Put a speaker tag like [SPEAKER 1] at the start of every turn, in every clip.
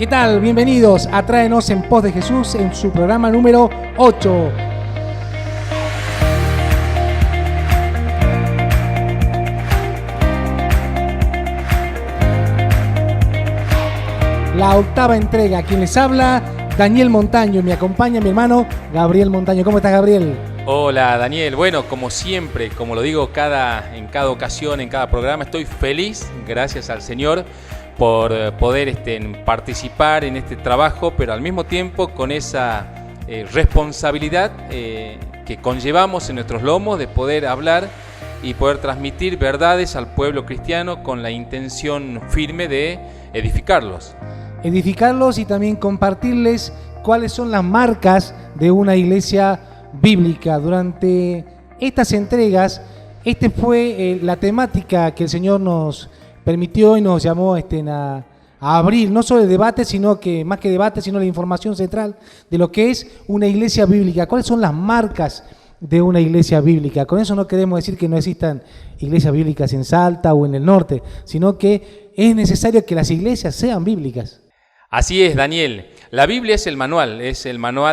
[SPEAKER 1] ¿Qué tal? Bienvenidos a Tráenos en Pos de Jesús en su programa número 8. La octava entrega. Quien les habla, Daniel Montaño. Me acompaña mi hermano Gabriel Montaño. ¿Cómo estás, Gabriel?
[SPEAKER 2] Hola, Daniel. Bueno, como siempre, como lo digo en cada ocasión, en cada programa, estoy feliz, gracias al Señor, por poder participar en este trabajo, pero al mismo tiempo con esa responsabilidad que conllevamos en nuestros lomos de poder hablar y poder transmitir verdades al pueblo cristiano con la intención firme de edificarlos.
[SPEAKER 1] Edificarlos y también compartirles cuáles son las marcas de una iglesia bíblica. Durante estas entregas, fue la temática que el Señor nos permitió y nos llamó a abrir, no solo el debate, sino que más que debate, sino la información central de lo que es una iglesia bíblica. ¿Cuáles son las marcas de una iglesia bíblica? Con eso no queremos decir que no existan iglesias bíblicas en Salta o en el norte, sino que es necesario que las iglesias sean bíblicas.
[SPEAKER 2] Así es, Daniel. La Biblia es el manual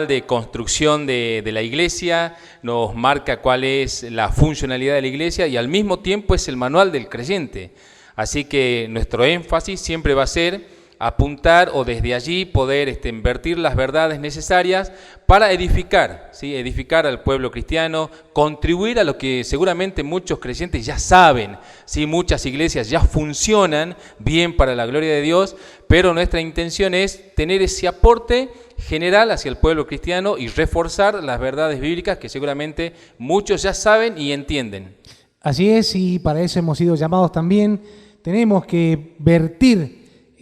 [SPEAKER 2] de construcción de la iglesia, nos marca cuál es la funcionalidad de la iglesia y al mismo tiempo es el manual del creyente. Así que nuestro énfasis siempre va a ser apuntar o desde allí poder vertir las verdades necesarias para edificar, ¿sí? Edificar al pueblo cristiano, contribuir a lo que seguramente muchos creyentes ya saben, ¿sí? Muchas iglesias ya funcionan bien para la gloria de Dios, pero nuestra intención es tener ese aporte general hacia el pueblo cristiano y reforzar las verdades bíblicas que seguramente muchos ya saben y entienden.
[SPEAKER 1] Así es, y para eso hemos sido llamados también. Tenemos que vertir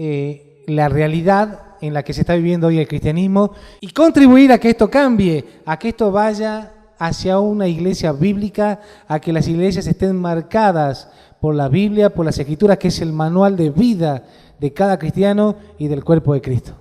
[SPEAKER 1] la realidad en la que se está viviendo hoy el cristianismo y contribuir a que esto cambie, a que esto vaya hacia una iglesia bíblica, a que las iglesias estén marcadas por la Biblia, por las Escrituras, que es el manual de vida de cada cristiano y del cuerpo de Cristo.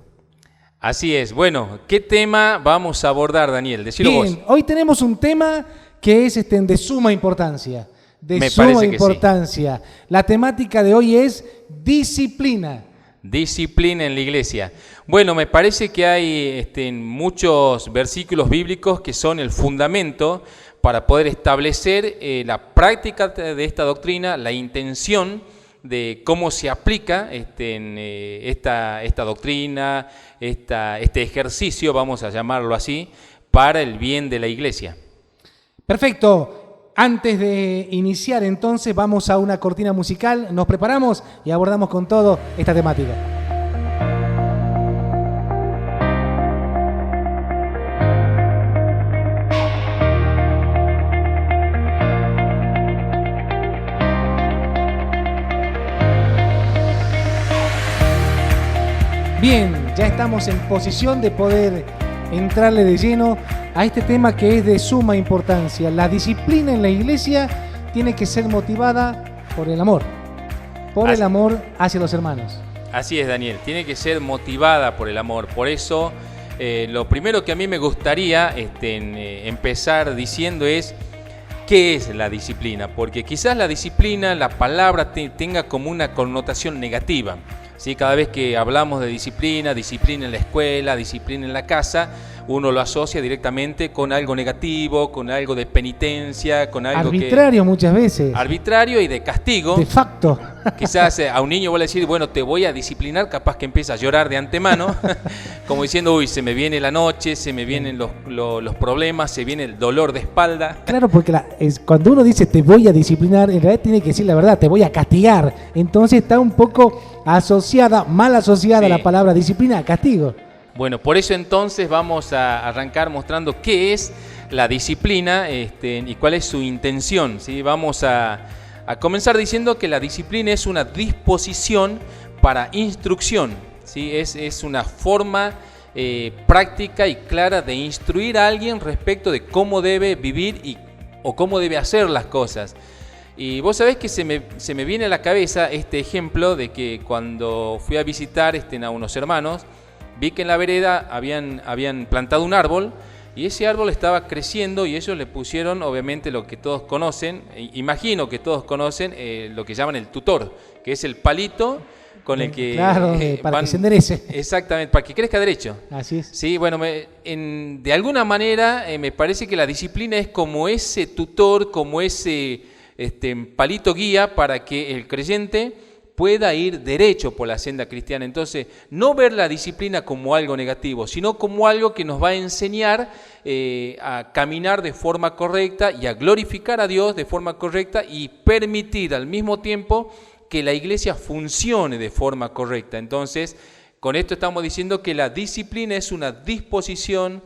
[SPEAKER 2] Así es. Bueno, ¿qué tema vamos a abordar, Daniel? Decilo vos.
[SPEAKER 1] Bien, hoy tenemos un tema que es de suma importancia.
[SPEAKER 2] Me parece que sí.
[SPEAKER 1] La temática de hoy es disciplina.
[SPEAKER 2] Disciplina en la iglesia. Bueno, me parece que hay muchos versículos bíblicos que son el fundamento para poder establecer la práctica de esta doctrina, la intención de cómo se aplica esta doctrina, este ejercicio, vamos a llamarlo así, para el bien de la iglesia.
[SPEAKER 1] Perfecto. Antes de iniciar entonces vamos a una cortina musical, nos preparamos y abordamos con todo esta temática. Bien, ya estamos en posición de poder entrarle de lleno a este tema que es de suma importancia. La disciplina en la iglesia tiene que ser motivada por el amor, el amor hacia los hermanos.
[SPEAKER 2] Así es, Daniel, tiene que ser motivada por el amor. Por eso, lo primero que a mí me gustaría empezar diciendo es ¿qué es la disciplina? Porque quizás la disciplina, la palabra tenga como una connotación negativa. ¿Sí? Cada vez que hablamos de disciplina en la escuela, disciplina en la casa, uno lo asocia directamente con algo negativo, con algo de penitencia, con algo
[SPEAKER 1] arbitrario muchas veces.
[SPEAKER 2] Arbitrario y de castigo.
[SPEAKER 1] De facto.
[SPEAKER 2] Quizás a un niño voy a decir, bueno, te voy a disciplinar, capaz que empieza a llorar de antemano, como diciendo, uy, se me viene la noche, se me vienen los problemas, se viene el dolor de espalda.
[SPEAKER 1] Claro, porque cuando uno dice te voy a disciplinar, en realidad tiene que decir la verdad, te voy a castigar. Entonces está un poco mal asociada la palabra disciplina a castigo.
[SPEAKER 2] Bueno, por eso entonces vamos a arrancar mostrando qué es la disciplina y cuál es su intención, ¿sí? Vamos a comenzar diciendo que la disciplina es una disposición para instrucción, ¿sí? Es una forma práctica y clara de instruir a alguien respecto de cómo debe vivir o cómo debe hacer las cosas. Y vos sabés que se me viene a la cabeza este ejemplo de que cuando fui a visitar a unos hermanos, vi que en la vereda habían plantado un árbol y ese árbol estaba creciendo y ellos le pusieron, obviamente, lo que todos conocen, imagino que todos conocen, lo que llaman el tutor, que es el palito con el que
[SPEAKER 1] claro, para que se enderece.
[SPEAKER 2] Exactamente, para que crezca derecho.
[SPEAKER 1] Así es.
[SPEAKER 2] Sí, bueno, de alguna manera me parece que la disciplina es como ese tutor, como ese palito guía para que el creyente pueda ir derecho por la senda cristiana. Entonces, no ver la disciplina como algo negativo, sino como algo que nos va a enseñar a caminar de forma correcta y a glorificar a Dios de forma correcta y permitir al mismo tiempo que la iglesia funcione de forma correcta. Entonces, con esto estamos diciendo que la disciplina es una disposición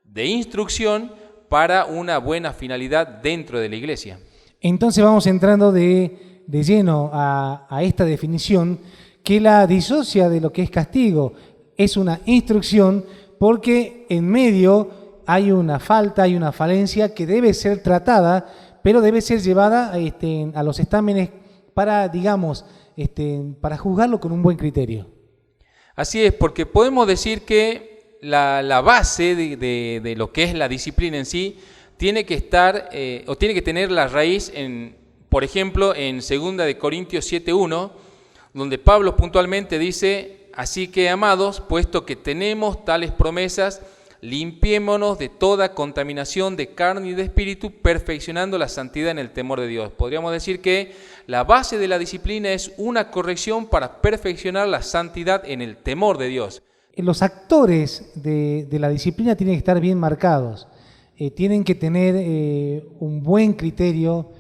[SPEAKER 2] de instrucción para una buena finalidad dentro de la iglesia.
[SPEAKER 1] Entonces vamos entrando de lleno a esta definición que la disocia de lo que es castigo. Es una instrucción porque en medio hay una falta, hay una falencia que debe ser tratada, pero debe ser llevada a los estámenes para, digamos, para juzgarlo con un buen criterio.
[SPEAKER 2] Así es, porque podemos decir que la base de lo que es la disciplina en sí tiene que estar o tiene que tener la raíz por ejemplo, en 2 de Corintios 7:1, donde Pablo puntualmente dice: así que, amados, puesto que tenemos tales promesas, limpiémonos de toda contaminación de carne y de espíritu, perfeccionando la santidad en el temor de Dios. Podríamos decir que la base de la disciplina es una corrección para perfeccionar la santidad en el temor de Dios.
[SPEAKER 1] Los actores de la disciplina tienen que estar bien marcados, tienen que tener un buen criterio,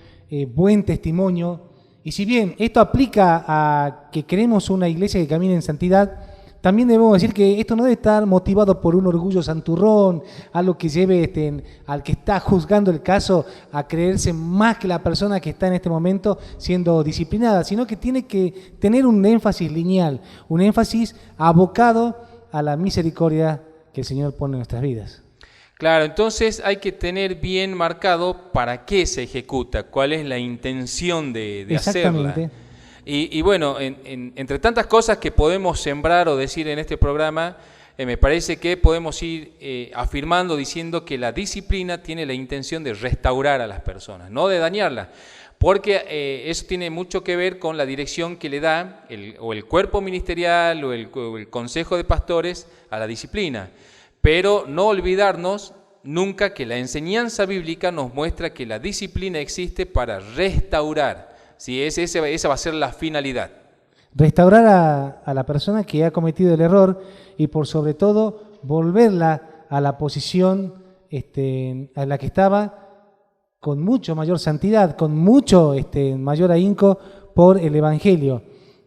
[SPEAKER 1] buen testimonio. Y si bien esto aplica a que queremos una iglesia que camine en santidad, también debemos decir que esto no debe estar motivado por un orgullo santurrón, algo que lleve al que está juzgando el caso a creerse más que la persona que está en este momento siendo disciplinada, sino que tiene que tener un énfasis lineal, un énfasis abocado a la misericordia que el Señor pone en nuestras vidas.
[SPEAKER 2] Claro, entonces hay que tener bien marcado para qué se ejecuta, cuál es la intención de hacerla. Y bueno, entre tantas cosas que podemos sembrar o decir en este programa, me parece que podemos ir afirmando, diciendo que la disciplina tiene la intención de restaurar a las personas, no de dañarlas, porque eso tiene mucho que ver con la dirección que le da el cuerpo ministerial o el consejo de pastores a la disciplina. Pero no olvidarnos nunca que la enseñanza bíblica nos muestra que la disciplina existe para restaurar. ¿Sí? Esa va a ser la finalidad.
[SPEAKER 1] Restaurar a la persona que ha cometido el error y por sobre todo volverla a la posición a la que estaba con mucho mayor santidad, con mucho mayor ahínco por el Evangelio.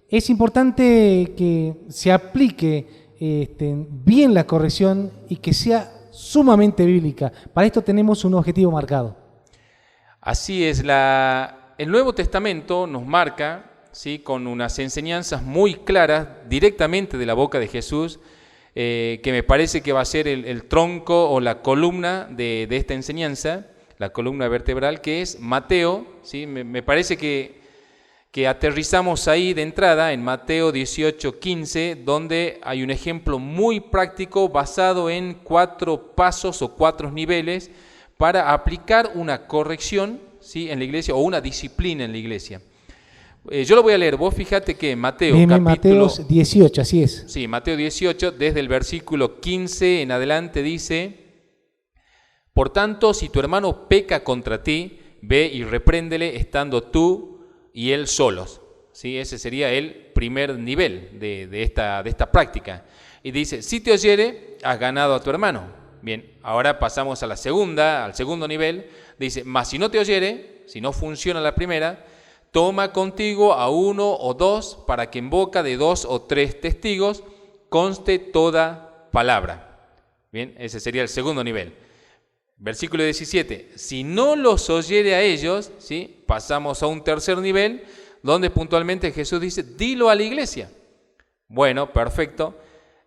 [SPEAKER 1] Es importante que se aplique bien la corrección y que sea sumamente bíblica. Para esto tenemos un objetivo marcado.
[SPEAKER 2] Así es, el Nuevo Testamento nos marca, ¿sí?, con unas enseñanzas muy claras directamente de la boca de Jesús, que me parece que va a ser el tronco o la columna de esta enseñanza, la columna vertebral, que es Mateo. ¿Sí? Me parece que aterrizamos ahí de entrada en Mateo 18:15, donde hay un ejemplo muy práctico basado en 4 pasos o 4 niveles para aplicar una corrección, ¿sí?, en la iglesia o una disciplina en la iglesia. Yo lo voy a leer, vos fíjate que Mateo
[SPEAKER 1] Mateo 18, así es.
[SPEAKER 2] Sí, Mateo 18, desde el versículo 15 en adelante dice: por tanto, si tu hermano peca contra ti, ve y repréndele estando tú y él solos. ¿Sí? Ese sería el primer nivel de esta práctica. Y dice: si te oyere, has ganado a tu hermano. Bien, ahora pasamos al segundo nivel. Dice: mas si no te oyere, si no funciona la primera, toma contigo a 1 o 2, para que en boca de 2 o 3 testigos conste toda palabra. Bien, ese sería el segundo nivel. Versículo 17, si no los oyere a ellos, ¿sí?, pasamos a un tercer nivel, donde puntualmente Jesús dice: dilo a la iglesia. Bueno, perfecto.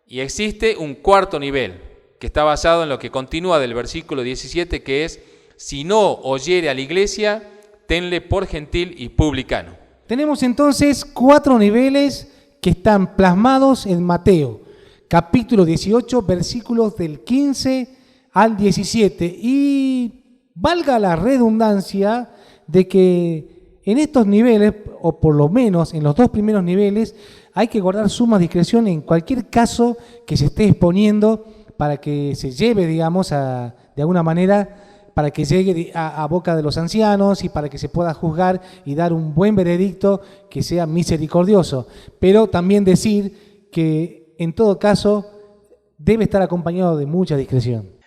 [SPEAKER 2] Y existe un cuarto nivel, que está basado en lo que continúa del versículo 17, que es: si no oyere a la iglesia, tenle por gentil y publicano.
[SPEAKER 1] Tenemos entonces 4 niveles que están plasmados en Mateo, capítulo 18, versículos del 15 al 17. Y valga la redundancia de que en estos niveles, o por lo menos en los dos primeros niveles, hay que guardar suma discreción en cualquier caso que se esté exponiendo para que se lleve, digamos, de alguna manera, para que llegue a boca de los ancianos y para que se pueda juzgar y dar un buen veredicto que sea misericordioso. Pero también decir que en todo caso debe estar acompañado de mucha discreción.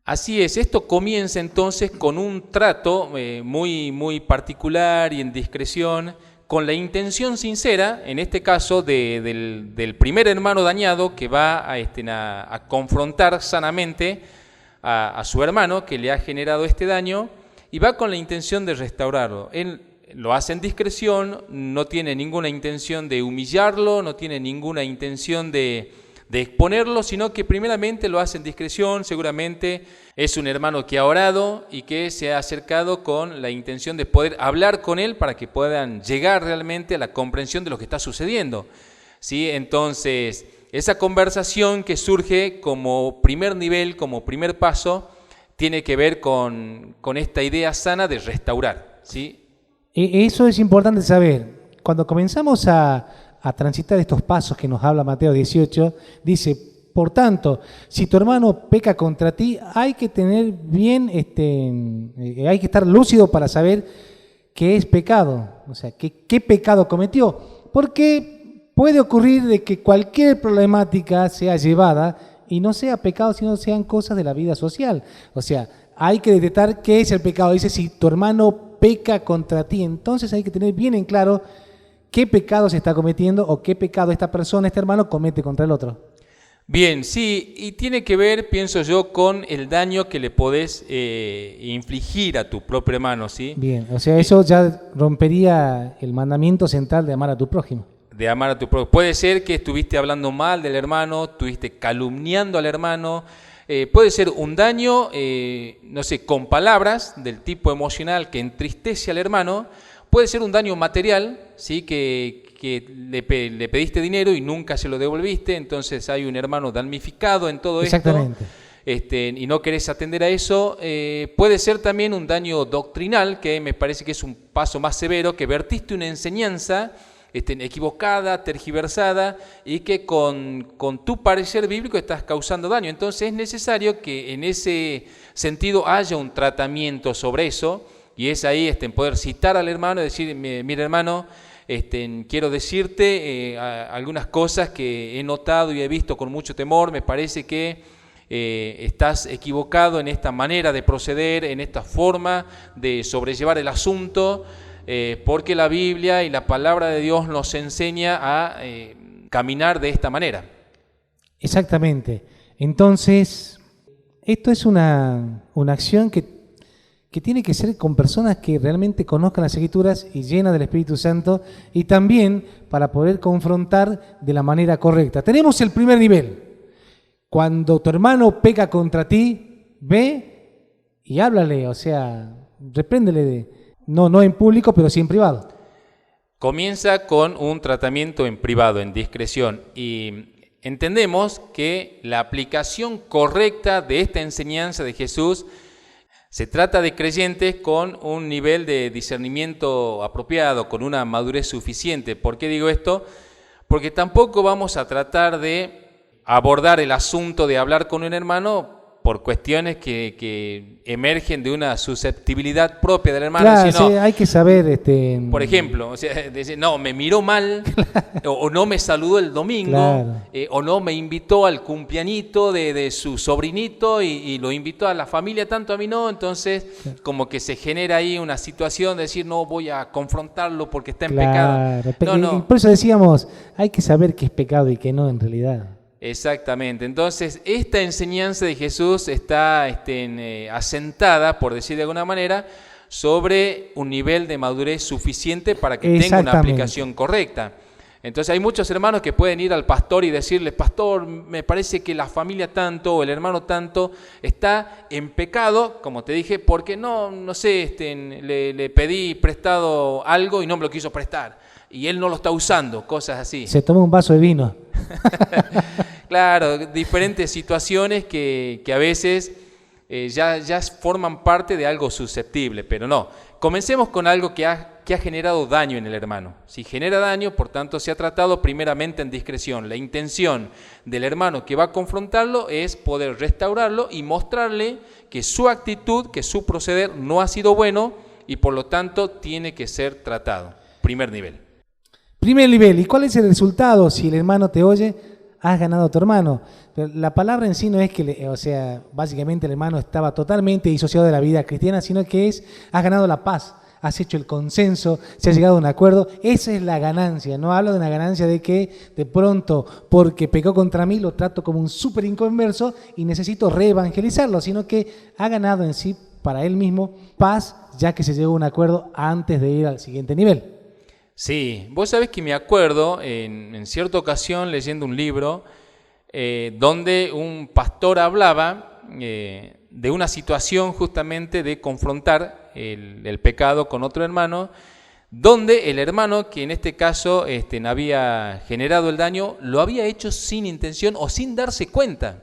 [SPEAKER 2] Así es, esto comienza entonces con un trato muy particular y en discreción, con la intención sincera, en este caso del primer hermano dañado que va a confrontar sanamente a su hermano que le ha generado este daño y va con la intención de restaurarlo. Él lo hace en discreción, no tiene ninguna intención de humillarlo, no tiene ninguna intención de exponerlo, sino que primeramente lo hace en discreción. Seguramente es un hermano que ha orado y que se ha acercado con la intención de poder hablar con él para que puedan llegar realmente a la comprensión de lo que está sucediendo, ¿sí? Entonces, esa conversación que surge como primer nivel, como primer paso, tiene que ver con esta idea sana de restaurar, ¿sí?
[SPEAKER 1] Eso es importante saber. Cuando comenzamos a transitar estos pasos que nos habla Mateo 18, dice: por tanto, si tu hermano peca contra ti, hay que tener bien, hay que estar lúcido para saber qué es pecado, o sea, qué pecado cometió, porque puede ocurrir de que cualquier problemática sea llevada y no sea pecado, sino sean cosas de la vida social. O sea, hay que detectar qué es el pecado. Dice: si tu hermano peca contra ti, entonces hay que tener bien en claro qué pecado se está cometiendo o qué pecado esta persona, este hermano, comete contra el otro.
[SPEAKER 2] Bien, sí, y tiene que ver, pienso yo, con el daño que le podés infligir a tu propio hermano, ¿sí?
[SPEAKER 1] Bien, o sea, eso ya rompería el mandamiento central de amar a tu prójimo.
[SPEAKER 2] De amar a tu prójimo. Puede ser que estuviste hablando mal del hermano, estuviste calumniando al hermano, puede ser un daño, no sé, con palabras del tipo emocional que entristece al hermano, puede ser un daño material, ¿sí? Que le pediste dinero y nunca se lo devolviste, entonces hay un hermano damnificado en todo
[SPEAKER 1] Exactamente.
[SPEAKER 2] esto, y no querés atender a eso. Puede ser también un daño doctrinal, que me parece que es un paso más severo, que vertiste una enseñanza equivocada, tergiversada, y que con tu parecer bíblico estás causando daño. Entonces es necesario que en ese sentido haya un tratamiento sobre eso, y es ahí poder citar al hermano y decir: mira, hermano, quiero decirte algunas cosas que he notado y he visto con mucho temor. Me parece que estás equivocado en esta manera de proceder, en esta forma de sobrellevar el asunto, porque la Biblia y la palabra de Dios nos enseña a caminar de esta manera.
[SPEAKER 1] Exactamente. Entonces, esto es una acción que tiene que ser con personas que realmente conozcan las Escrituras y llenas del Espíritu Santo, y también para poder confrontar de la manera correcta. Tenemos el primer nivel. Cuando tu hermano peca contra ti, ve y háblale, o sea, repréndele, no en público, pero sí en privado.
[SPEAKER 2] Comienza con un tratamiento en privado, en discreción, y entendemos que la aplicación correcta de esta enseñanza de Jesús se trata de creyentes con un nivel de discernimiento apropiado, con una madurez suficiente. ¿Por qué digo esto? Porque tampoco vamos a tratar de abordar el asunto de hablar con un hermano por cuestiones que emergen de una susceptibilidad propia del hermano.
[SPEAKER 1] Claro,
[SPEAKER 2] sino,
[SPEAKER 1] sí, hay que saber...
[SPEAKER 2] por ejemplo, o sea, decir, no, me miró mal, o no me saludó el domingo,
[SPEAKER 1] claro,
[SPEAKER 2] o no me invitó al cumpleañito de su sobrinito y lo invitó a la familia, tanto a mí no. Entonces,
[SPEAKER 1] claro,
[SPEAKER 2] como que se genera ahí una situación de decir: no voy a confrontarlo porque está en
[SPEAKER 1] claro,
[SPEAKER 2] pecado. No.
[SPEAKER 1] Por eso decíamos, hay que saber qué es pecado y qué no en realidad.
[SPEAKER 2] Exactamente. Entonces, esta enseñanza de Jesús está asentada, por decir de alguna manera, sobre un nivel de madurez suficiente para que tenga una aplicación correcta. Entonces hay muchos hermanos que pueden ir al pastor y decirle: pastor, me parece que la familia tanto o el hermano tanto está en pecado, como te dije, porque no sé, le pedí prestado algo y no me lo quiso prestar, y él no lo está usando, cosas así.
[SPEAKER 1] Se tomó un vaso de vino.
[SPEAKER 2] Claro, diferentes situaciones que a veces ya forman parte de algo susceptible, pero no. Comencemos con algo que ha generado daño en el hermano. Si genera daño, por tanto, se ha tratado primeramente en discreción. La intención del hermano que va a confrontarlo es poder restaurarlo y mostrarle que su actitud, que su proceder no ha sido bueno y por lo tanto tiene que ser tratado. Primer nivel.
[SPEAKER 1] Primer nivel. ¿Y cuál es el resultado? Si el hermano te oye, has ganado a tu hermano. Pero la palabra en sí no es que, básicamente el hermano estaba totalmente disociado de la vida cristiana, sino que has ganado la paz, has hecho el consenso, se ha llegado a un acuerdo. Esa es la ganancia. No hablo de una ganancia de que de pronto, porque pecó contra mí, lo trato como un súper inconverso y necesito reevangelizarlo, sino que ha ganado en sí, para él mismo, paz, ya que se llegó a un acuerdo antes de ir al siguiente nivel.
[SPEAKER 2] Sí, vos sabés que me acuerdo en cierta ocasión leyendo un libro donde un pastor hablaba de una situación justamente de confrontar el pecado con otro hermano, donde el hermano que en este caso había generado el daño lo había hecho sin intención o sin darse cuenta.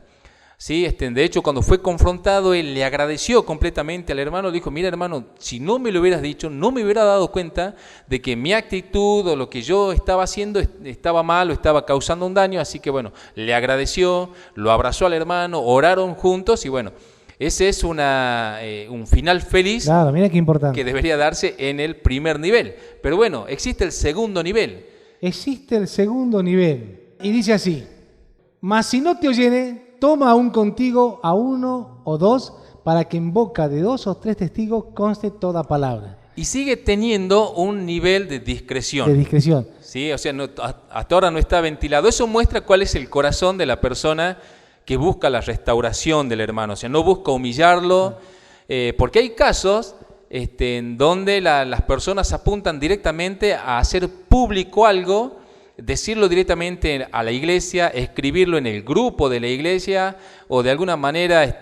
[SPEAKER 2] Sí, de hecho, cuando fue confrontado, él le agradeció completamente al hermano, le dijo, mira hermano, si no me lo hubieras dicho, no me hubiera dado cuenta de que mi actitud o lo que yo estaba haciendo estaba mal o estaba causando un daño, así que bueno, le agradeció, lo abrazó al hermano, oraron juntos y bueno, ese es un final feliz.
[SPEAKER 1] Claro, mira qué importante.
[SPEAKER 2] Que debería darse en el primer nivel. Pero bueno, existe el segundo nivel.
[SPEAKER 1] Existe el segundo nivel y dice así, mas si no te oyere, toma aún contigo a uno o dos, para que en boca de 2 o 3 testigos conste toda palabra.
[SPEAKER 2] Y sigue teniendo un nivel de discreción.
[SPEAKER 1] De discreción.
[SPEAKER 2] Sí, o sea, hasta ahora no está ventilado. Eso muestra cuál es el corazón de la persona que busca la restauración del hermano. O sea, no busca humillarlo, porque hay casos en donde las personas apuntan directamente a hacer público algo, decirlo directamente a la iglesia, escribirlo en el grupo de la iglesia o de alguna manera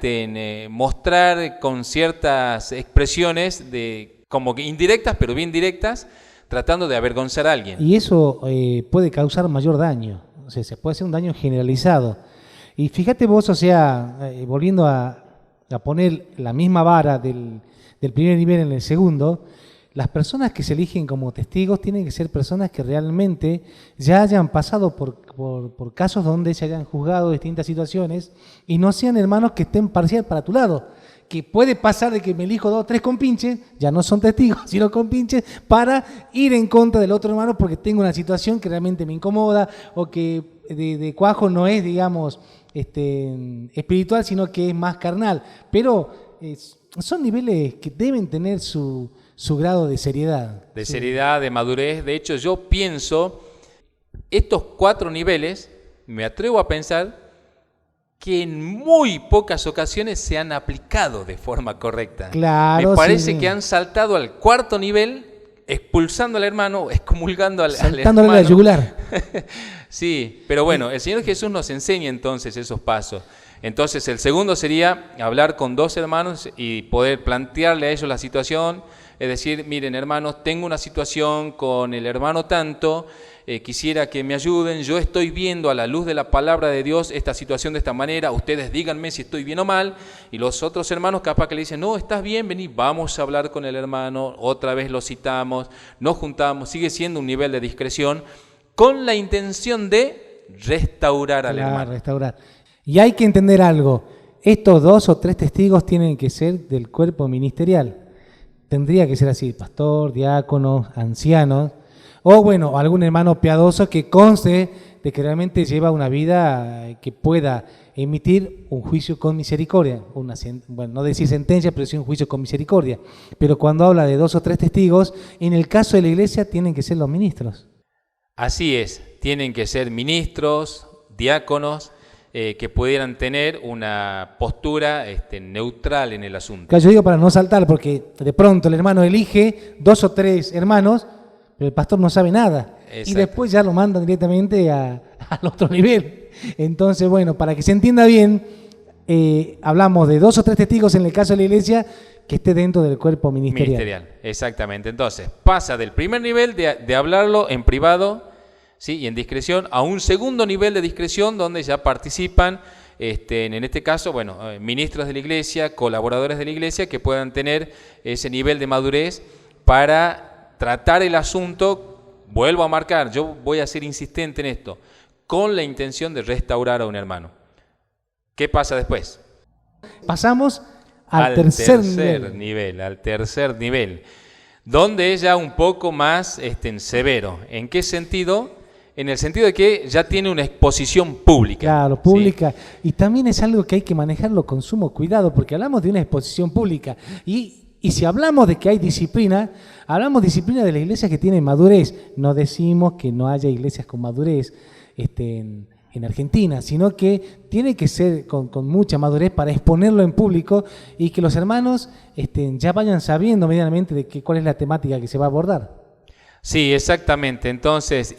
[SPEAKER 2] mostrar con ciertas expresiones como que indirectas pero bien directas, tratando de avergonzar a alguien.
[SPEAKER 1] Y eso puede causar mayor daño, o sea, se puede hacer un daño generalizado. Y fíjate vos, volviendo a poner la misma vara del primer nivel en el segundo, las personas que se eligen como testigos tienen que ser personas que realmente ya hayan pasado por casos donde se hayan juzgado distintas situaciones y no sean hermanos que estén parcial para tu lado. Que puede pasar de que me elijo 2 o 3 compinches, ya no son testigos, sino compinches, para ir en contra del otro hermano porque tengo una situación que realmente me incomoda o que de cuajo no es, digamos, espiritual, sino que es más carnal. Pero son niveles que deben tener su grado de seriedad.
[SPEAKER 2] De seriedad, de madurez. De hecho, yo pienso, estos 4 niveles, me atrevo a pensar que en muy pocas ocasiones se han aplicado de forma correcta.
[SPEAKER 1] Claro,
[SPEAKER 2] me parece
[SPEAKER 1] sí,
[SPEAKER 2] que han saltado al 4.º nivel, expulsando al hermano, excomulgando al hermano.
[SPEAKER 1] Saltándole la yugular.
[SPEAKER 2] Sí, pero bueno, el Señor Jesús nos enseña entonces esos pasos. Entonces, el segundo sería hablar con 2 hermanos y poder plantearle a ellos la situación. Es decir, miren hermanos, tengo una situación con el hermano tanto, quisiera que me ayuden, yo estoy viendo a la luz de la palabra de Dios esta situación de esta manera, ustedes díganme si estoy bien o mal, y los otros hermanos capaz que le dicen, no, estás bien, vení, vamos a hablar con el hermano, otra vez lo citamos, nos juntamos, sigue siendo un nivel de discreción, con la intención de restaurar al hermano.
[SPEAKER 1] Restaurar. Y hay que entender algo, estos 2 o 3 testigos tienen que ser del cuerpo ministerial. Tendría que ser así, pastor, diáconos, ancianos, o bueno, algún hermano piadoso que conste de que realmente lleva una vida que pueda emitir un juicio con misericordia, bueno, no decir sentencia, pero sí un juicio con misericordia. Pero cuando habla de 2 o 3 testigos, en el caso de la iglesia tienen que ser los ministros.
[SPEAKER 2] Así es, tienen que ser ministros, diáconos, que pudieran tener una postura neutral en el asunto.
[SPEAKER 1] Claro, yo digo para no saltar, porque de pronto el hermano elige 2 o 3 hermanos, pero el pastor no sabe nada. Exacto. Y después ya lo mandan directamente al otro nivel. Entonces, bueno, para que se entienda bien, hablamos de 2 o 3 testigos en el caso de la iglesia que esté dentro del cuerpo ministerial.
[SPEAKER 2] Exactamente. Entonces, pasa del primer nivel de hablarlo en privado, ¿sí? Y en discreción, a un segundo nivel de discreción donde ya participan en este caso, bueno, ministros de la iglesia, colaboradores de la iglesia, que puedan tener ese nivel de madurez para tratar el asunto. Vuelvo a marcar, yo voy a ser insistente en esto, con la intención de restaurar a un hermano. ¿Qué pasa después?
[SPEAKER 1] Pasamos al tercer
[SPEAKER 2] nivel. Al tercer nivel, donde es ya un poco más severo. ¿En qué sentido? En el sentido de que ya tiene una exposición pública.
[SPEAKER 1] Claro, pública. ¿Sí? Y también es algo que hay que manejarlo con sumo cuidado, porque hablamos de una exposición pública. Y si hablamos de que hay disciplina, hablamos disciplina de las iglesias que tienen madurez. No decimos que no haya iglesias con madurez en Argentina, sino que tiene que ser con mucha madurez para exponerlo en público y que los hermanos ya vayan sabiendo medianamente de cuál es la temática que se va a abordar.
[SPEAKER 2] Sí, exactamente. Entonces,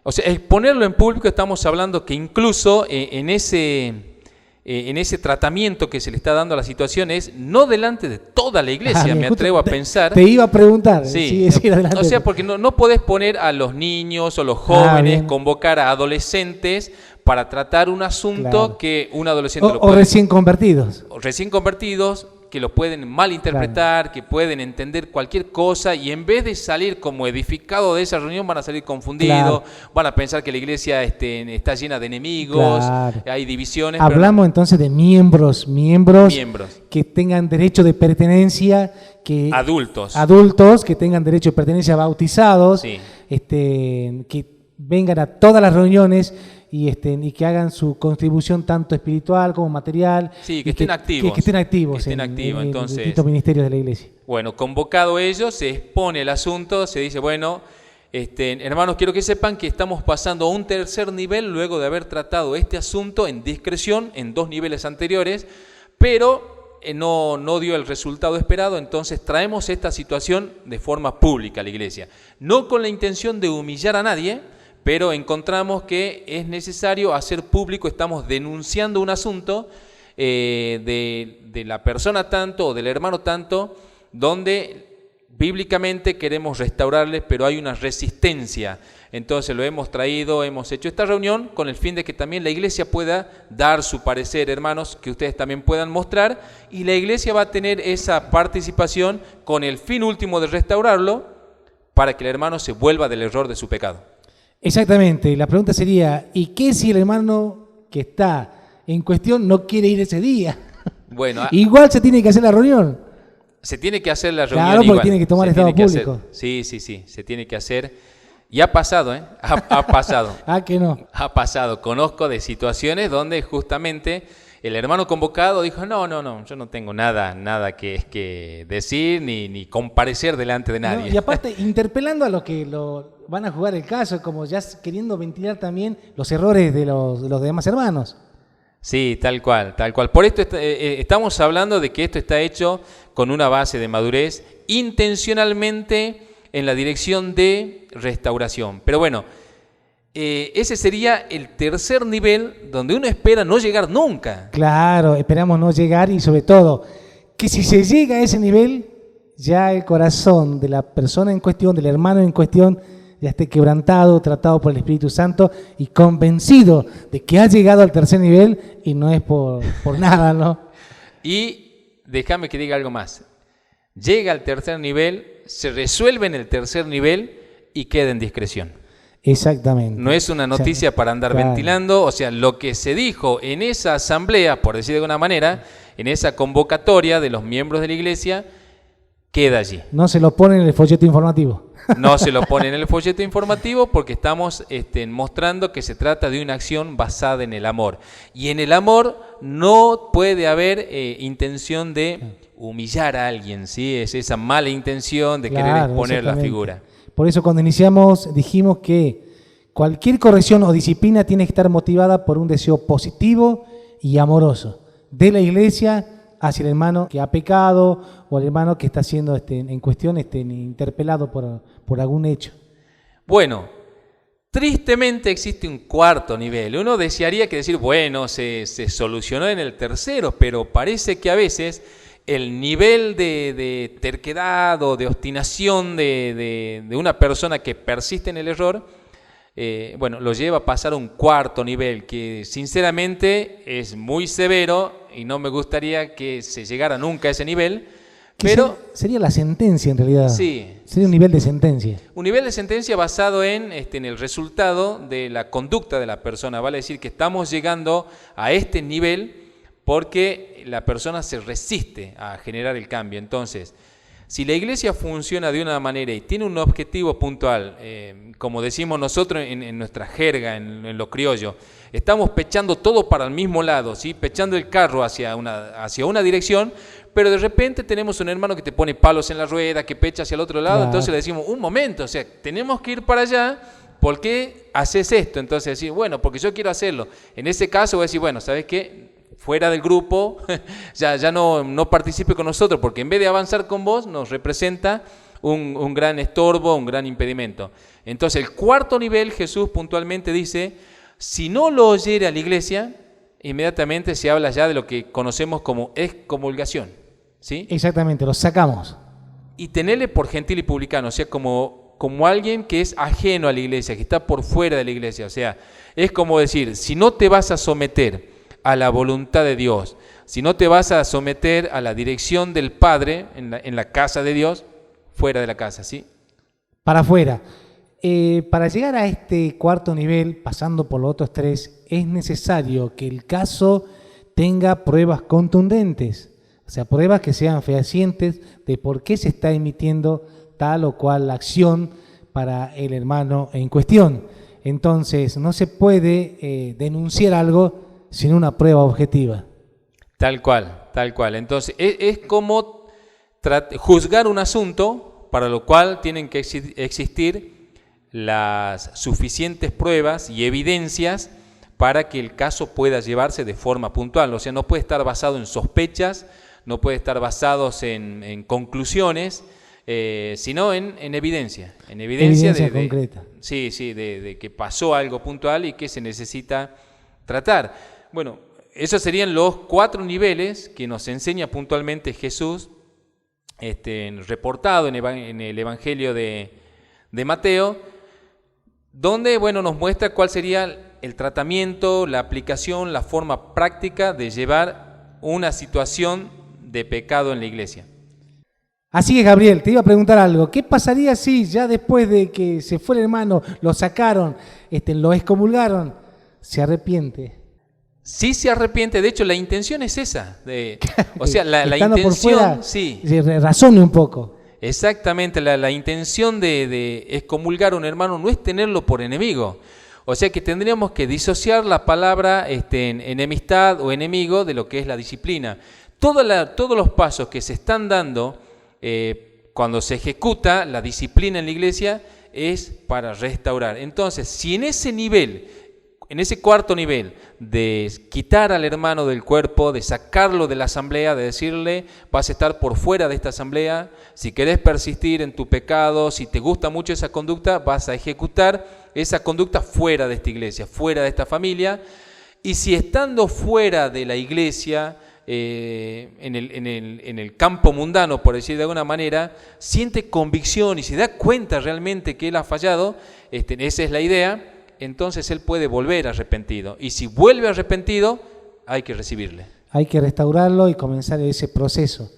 [SPEAKER 2] o sea, exponerlo en público, estamos hablando que incluso en ese tratamiento que se le está dando a la situación es no delante de toda la iglesia, me atrevo a pensar.
[SPEAKER 1] Te iba a preguntar.
[SPEAKER 2] Sí, o sea, porque no podés poner a los niños o los jóvenes, convocar a adolescentes para tratar un asunto que un adolescente
[SPEAKER 1] o recién convertidos.
[SPEAKER 2] O recién convertidos, que lo pueden malinterpretar, que pueden entender cualquier cosa, y en vez de salir como edificado de esa reunión van a salir confundidos, van a pensar que la iglesia está llena de enemigos, hay divisiones.
[SPEAKER 1] Hablamos entonces de miembros que tengan derecho de pertenencia, adultos que tengan derecho de pertenencia, bautizados, que vengan a todas las reuniones y que hagan su contribución tanto espiritual como material.
[SPEAKER 2] Sí, que estén activos.
[SPEAKER 1] Que estén activos en distintos ministerios de la iglesia.
[SPEAKER 2] Bueno, convocado ellos, se expone el asunto, se dice, bueno, hermanos, quiero que sepan que estamos pasando a un tercer nivel luego de haber tratado este asunto en discreción en 2 niveles anteriores, pero no dio el resultado esperado, entonces traemos esta situación de forma pública a la iglesia. No con la intención de humillar a nadie, pero encontramos que es necesario hacer público, estamos denunciando un asunto de la persona tanto o del hermano tanto, donde bíblicamente queremos restaurarles, pero hay una resistencia. Entonces lo hemos traído, hemos hecho esta reunión con el fin de que también la iglesia pueda dar su parecer, hermanos, que ustedes también puedan mostrar, y la iglesia va a tener esa participación con el fin último de restaurarlo, para que el hermano se vuelva del error de su pecado.
[SPEAKER 1] Exactamente, la pregunta sería, ¿y qué si el hermano que está en cuestión no quiere ir ese día?
[SPEAKER 2] Bueno,
[SPEAKER 1] igual se tiene que hacer la reunión.
[SPEAKER 2] Se tiene que hacer la reunión.
[SPEAKER 1] Claro, porque igual tiene que tomar estado público.
[SPEAKER 2] Sí, se tiene que hacer. Y ha pasado, ha pasado.
[SPEAKER 1] Que no.
[SPEAKER 2] Ha pasado, conozco de situaciones donde justamente el hermano convocado dijo, no, yo no tengo nada que decir ni comparecer delante de nadie.
[SPEAKER 1] No, y aparte, interpelando a los que van a jugar el caso, como ya queriendo ventilar también los errores de los demás hermanos.
[SPEAKER 2] Sí, tal cual. Por esto estamos hablando de que esto está hecho con una base de madurez, intencionalmente en la dirección de restauración. Pero bueno, ese sería el tercer nivel donde uno espera no llegar nunca.
[SPEAKER 1] Claro, esperamos no llegar, y sobre todo que si se llega a ese nivel, ya el corazón de la persona en cuestión, del hermano en cuestión, ya esté quebrantado, tratado por el Espíritu Santo y convencido de que ha llegado al tercer nivel y no es por nada, ¿no?
[SPEAKER 2] Y déjame que diga algo más. Llega al tercer nivel, se resuelve en el tercer nivel y queda en discreción.
[SPEAKER 1] Exactamente.
[SPEAKER 2] No es una noticia para andar ventilando, o sea, lo que se dijo en esa asamblea, por decir de alguna manera, en esa convocatoria de los miembros de la iglesia, queda allí.
[SPEAKER 1] No se lo pone en el folleto informativo.
[SPEAKER 2] No se lo pone en el folleto informativo porque estamos mostrando que se trata de una acción basada en el amor. Y en el amor no puede haber intención de humillar a alguien, ¿sí? Es esa mala intención de querer exponer la figura.
[SPEAKER 1] Por eso cuando iniciamos dijimos que cualquier corrección o disciplina tiene que estar motivada por un deseo positivo y amoroso de la iglesia hacia el hermano que ha pecado o el hermano que está siendo en cuestión interpelado por algún hecho.
[SPEAKER 2] Bueno, tristemente existe un cuarto nivel. Uno desearía que decir, bueno, se solucionó en el tercero, pero parece que a veces el nivel de terquedad o de obstinación de una persona que persiste en el error bueno, lo lleva a pasar a un cuarto nivel, que sinceramente es muy severo y no me gustaría que se llegara nunca a ese nivel, pero
[SPEAKER 1] sería la sentencia en realidad.
[SPEAKER 2] Sí.
[SPEAKER 1] Sería un nivel de sentencia.
[SPEAKER 2] Un nivel de sentencia basado en el resultado de la conducta de la persona. Vale decir que estamos llegando a este nivel porque la persona se resiste a generar el cambio. Entonces, si la iglesia funciona de una manera y tiene un objetivo puntual, como decimos nosotros en nuestra jerga, en lo criollo, estamos pechando todo para el mismo lado, ¿sí? Pechando el carro hacia una dirección, pero de repente tenemos un hermano que te pone palos en la rueda, que pecha hacia el otro lado, entonces le decimos, un momento, o sea, tenemos que ir para allá, ¿por qué haces esto? Entonces decir, bueno, porque yo quiero hacerlo. En ese caso voy a decir, bueno, ¿sabes qué? Fuera del grupo, ya no participe con nosotros, porque en vez de avanzar con vos, nos representa un gran estorbo, un gran impedimento. Entonces, el cuarto nivel, Jesús puntualmente dice, si no lo oyere a la iglesia, inmediatamente se habla ya de lo que conocemos como excomulgación, ¿sí?
[SPEAKER 1] Exactamente, lo sacamos.
[SPEAKER 2] Y tenerle por gentil y publicano, o sea, como alguien que es ajeno a la iglesia, que está por fuera de la iglesia. O sea, es como decir, si no te vas a someter a la voluntad de Dios, si no te vas a someter a la dirección del Padre en la casa de Dios, fuera de la casa, ¿sí?
[SPEAKER 1] Para afuera. Para llegar a este cuarto nivel, pasando por los otros tres, es necesario que el caso tenga pruebas contundentes, o sea, pruebas que sean fehacientes de por qué se está emitiendo tal o cual acción para el hermano en cuestión. Entonces, no se puede denunciar algo sin una prueba objetiva.
[SPEAKER 2] Tal cual, tal cual. Entonces, es como juzgar un asunto para lo cual tienen que existir las suficientes pruebas y evidencias para que el caso pueda llevarse de forma puntual. O sea, no puede estar basado en sospechas, no puede estar basado en conclusiones, sino en evidencia. En evidencia
[SPEAKER 1] concreta.
[SPEAKER 2] Sí, de que pasó algo puntual y que se necesita tratar. Bueno, esos serían los 4 niveles que nos enseña puntualmente Jesús, reportado en el Evangelio de Mateo, donde, bueno, nos muestra cuál sería el tratamiento, la aplicación, la forma práctica de llevar una situación de pecado en la iglesia.
[SPEAKER 1] Así es, Gabriel, te iba a preguntar algo. ¿Qué pasaría si ya después de que se fue el hermano, lo sacaron, lo excomulgaron, se arrepiente?
[SPEAKER 2] Sí se arrepiente, de hecho la intención es esa. O sea, la intención,
[SPEAKER 1] por fuera,
[SPEAKER 2] sí.
[SPEAKER 1] Razone un poco.
[SPEAKER 2] Exactamente, la intención de excomulgar a un hermano no es tenerlo por enemigo. O sea que tendríamos que disociar la palabra enemistad o enemigo de lo que es la disciplina. Todos los pasos que se están dando cuando se ejecuta la disciplina en la iglesia es para restaurar. Entonces, si en ese nivel, en ese cuarto nivel de quitar al hermano del cuerpo, de sacarlo de la asamblea, de decirle, vas a estar por fuera de esta asamblea, si querés persistir en tu pecado, si te gusta mucho esa conducta, vas a ejecutar esa conducta fuera de esta iglesia, fuera de esta familia. Y si estando fuera de la iglesia, en el campo mundano, por decir de alguna manera, siente convicción y se da cuenta realmente que él ha fallado, esa es la idea, entonces él puede volver arrepentido. Y si vuelve arrepentido, hay que recibirle.
[SPEAKER 1] Hay que restaurarlo y comenzar ese proceso.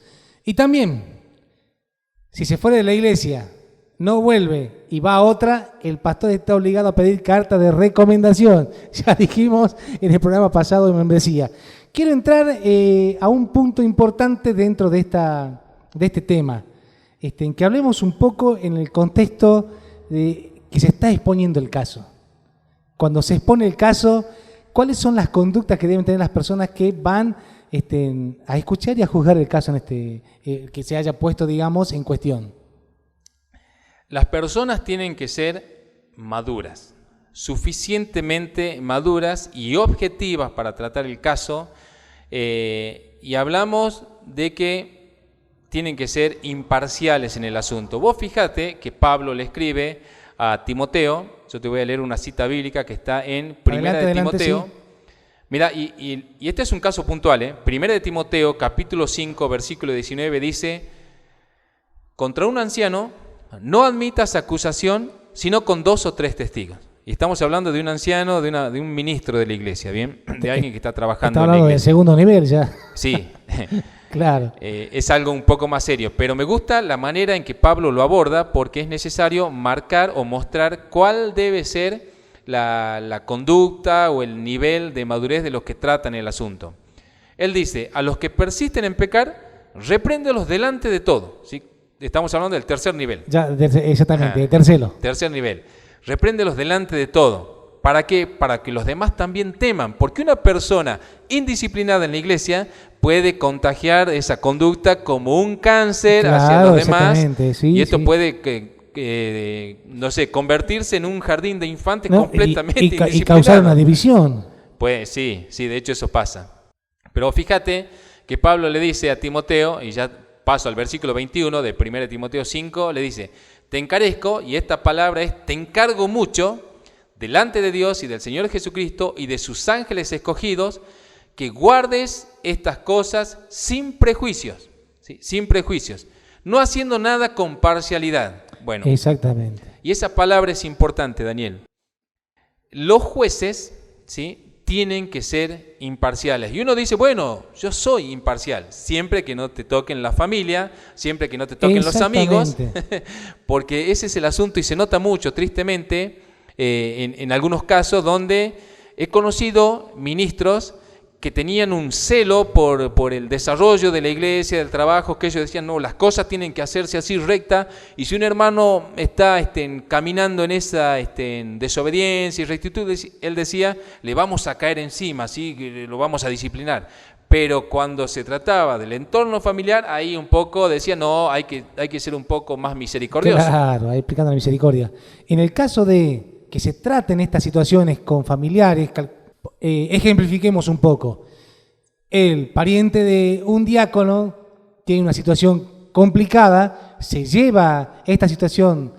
[SPEAKER 1] Y también, si se fuera de la iglesia, no vuelve y va a otra, el pastor está obligado a pedir carta de recomendación. Ya dijimos en el programa pasado de membresía. Quiero entrar a un punto importante dentro de este tema, en que hablemos un poco en el contexto de que se está exponiendo el caso. Cuando se expone el caso, ¿cuáles son las conductas que deben tener las personas que van a escuchar y a juzgar el caso que se haya puesto, digamos, en cuestión?
[SPEAKER 2] Las personas tienen que ser maduras, suficientemente maduras y objetivas para tratar el caso, y hablamos de que tienen que ser imparciales en el asunto. Vos fíjate que Pablo le escribe a Timoteo, yo te voy a leer una cita bíblica que está en Primera de Timoteo. Sí. Mira, y este es un caso puntual, Primera de Timoteo, capítulo 5, versículo 19, dice, contra un anciano no admitas acusación, sino con 2 o 3 testigos. Y estamos hablando de un anciano, de un ministro de la iglesia, ¿bien? De alguien que está trabajando
[SPEAKER 1] Está
[SPEAKER 2] en la
[SPEAKER 1] hablando del
[SPEAKER 2] iglesia.
[SPEAKER 1] segundo nivel ya.
[SPEAKER 2] Sí,
[SPEAKER 1] Claro.
[SPEAKER 2] es algo un poco más serio, pero me gusta la manera en que Pablo lo aborda porque es necesario marcar o mostrar cuál debe ser la conducta o el nivel de madurez de los que tratan el asunto. Él dice, a los que persisten en pecar, repréndelos delante de todo. ¿Sí? Estamos hablando del tercer nivel.
[SPEAKER 1] Ya, exactamente, tercero.
[SPEAKER 2] Tercer nivel. Repréndelos delante de todo. ¿Para qué? Para que los demás también teman. Porque una persona indisciplinada en la iglesia puede contagiar esa conducta como un cáncer hacia los demás.
[SPEAKER 1] Sí,
[SPEAKER 2] y esto
[SPEAKER 1] sí.
[SPEAKER 2] puede, no sé, convertirse en un jardín de infantes
[SPEAKER 1] No,
[SPEAKER 2] completamente
[SPEAKER 1] y
[SPEAKER 2] indisciplinado.
[SPEAKER 1] causar una división.
[SPEAKER 2] Pues sí, de hecho eso pasa. Pero fíjate que Pablo le dice a Timoteo, y ya paso al versículo 21 de 1 Timoteo 5, le dice, te encarezco, y esta palabra es, te encargo mucho, delante de Dios y del Señor Jesucristo y de sus ángeles escogidos, que guardes estas cosas sin prejuicios, ¿sí? Sin prejuicios, no haciendo nada con parcialidad. Bueno,
[SPEAKER 1] exactamente.
[SPEAKER 2] Y esa palabra es importante, Daniel. Los jueces, ¿sí?, tienen que ser imparciales. Y uno dice, bueno, yo soy imparcial, siempre que no te toquen la familia, siempre que no te toquen los amigos, porque ese es el asunto y se nota mucho, tristemente, en algunos casos donde he conocido ministros que tenían un celo por el desarrollo de la iglesia, del trabajo, que ellos decían, no, las cosas tienen que hacerse así recta, y si un hermano está caminando en esa desobediencia y rectitud, él decía, le vamos a caer encima, ¿sí? Lo vamos a disciplinar. Pero cuando se trataba del entorno familiar, ahí un poco decía, no, hay que ser un poco más misericordioso.
[SPEAKER 1] Claro, ahí explicando la misericordia. En el caso de que se traten estas situaciones con familiares, ejemplifiquemos un poco. El pariente de un diácono tiene una situación complicada, se lleva esta situación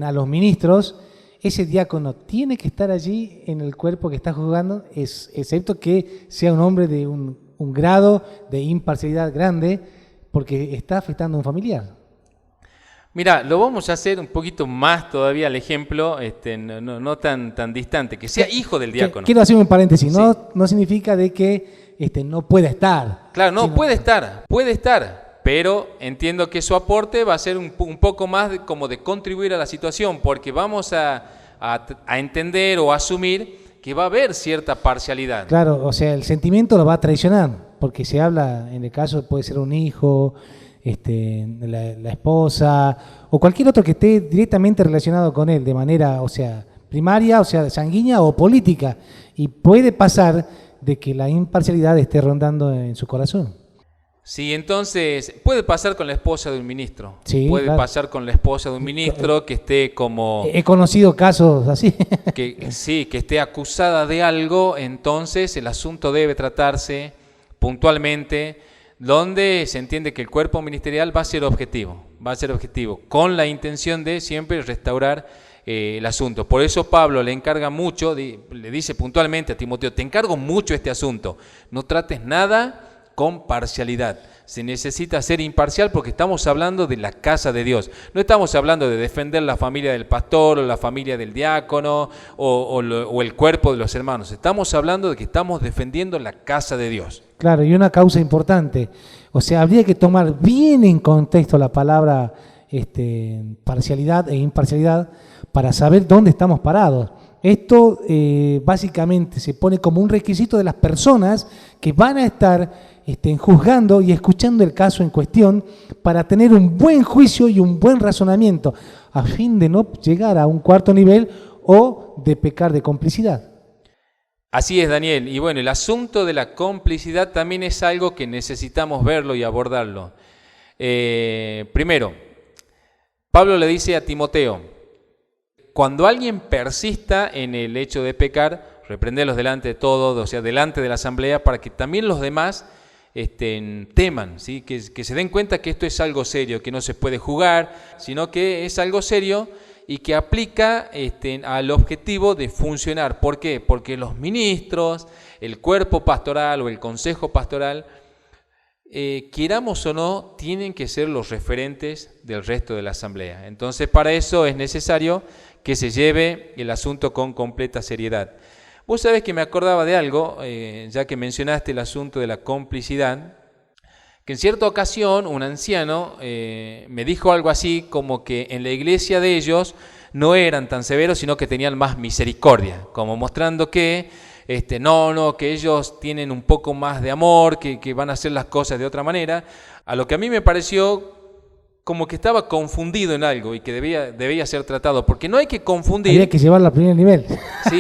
[SPEAKER 1] a los ministros, ese diácono tiene que estar allí en el cuerpo que está juzgando, excepto que sea un hombre de un grado de imparcialidad grande, porque está afectando a un familiar.
[SPEAKER 2] Mira, lo vamos a hacer un poquito más todavía al ejemplo, no tan distante, que sea hijo del diácono.
[SPEAKER 1] Quiero hacer un paréntesis,
[SPEAKER 2] Sí.
[SPEAKER 1] no significa de que no pueda estar.
[SPEAKER 2] Claro, no,
[SPEAKER 1] sino...
[SPEAKER 2] puede estar, pero entiendo que su aporte va a ser un poco más como de contribuir a la situación, porque vamos a entender o asumir que va a haber cierta parcialidad.
[SPEAKER 1] Claro, o sea, el sentimiento lo va a traicionar, porque se habla, en el caso puede ser un hijo, la esposa o cualquier otro que esté directamente relacionado con él de manera, o sea, primaria, o sea, sanguínea o política, y puede pasar de que la imparcialidad esté rondando en su corazón.
[SPEAKER 2] Sí, entonces puede pasar con la esposa de un ministro,
[SPEAKER 1] Sí,
[SPEAKER 2] puede
[SPEAKER 1] claro.
[SPEAKER 2] pasar con la esposa de un ministro que esté como...
[SPEAKER 1] He conocido casos así.
[SPEAKER 2] que esté acusada de algo, entonces el asunto debe tratarse puntualmente, donde se entiende que el cuerpo ministerial va a ser objetivo, con la intención de siempre restaurar el asunto. Por eso Pablo le encarga mucho, le dice puntualmente a Timoteo, te encargo mucho este asunto, no trates nada con parcialidad. Se necesita ser imparcial porque estamos hablando de la casa de Dios. No estamos hablando de defender la familia del pastor o la familia del diácono o el cuerpo de los hermanos. Estamos hablando de que estamos defendiendo la casa de Dios.
[SPEAKER 1] Claro, y una causa importante. O sea, habría que tomar bien en contexto la palabra parcialidad e imparcialidad para saber dónde estamos parados. Esto básicamente se pone como un requisito de las personas que van a estar juzgando y escuchando el caso en cuestión para tener un buen juicio y un buen razonamiento a fin de no llegar a un cuarto nivel o de pecar de complicidad.
[SPEAKER 2] Así es, Daniel. Y bueno, el asunto de la complicidad también es algo que necesitamos verlo y abordarlo. Primero, Pablo le dice a Timoteo, cuando alguien persista en el hecho de pecar, reprenderlos delante de todos, o sea, delante de la asamblea, para que también los demás teman, ¿sí? Que se den cuenta que esto es algo serio, que no se puede jugar, sino que es algo serio y que aplica al objetivo de funcionar. ¿Por qué? Porque los ministros, el cuerpo pastoral o el consejo pastoral queramos o no, tienen que ser los referentes del resto de la asamblea. Entonces, para eso es necesario que se lleve el asunto con completa seriedad. Vos sabés que me acordaba de algo, ya que mencionaste el asunto de la complicidad, que en cierta ocasión un anciano me dijo algo así como que en la iglesia de ellos no eran tan severos, sino que tenían más misericordia, como mostrando que que ellos tienen un poco más de amor, que van a hacer las cosas de otra manera, a lo que a mí me pareció como que estaba confundido en algo y que debía ser tratado, porque no hay que confundir...
[SPEAKER 1] Habría que llevarlo al primer nivel.
[SPEAKER 2] Sí,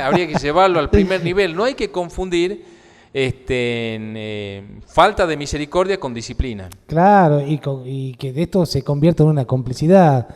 [SPEAKER 2] habría que llevarlo al primer nivel, no hay que confundir falta de misericordia con disciplina.
[SPEAKER 1] Claro, y que de esto se convierta en una complicidad.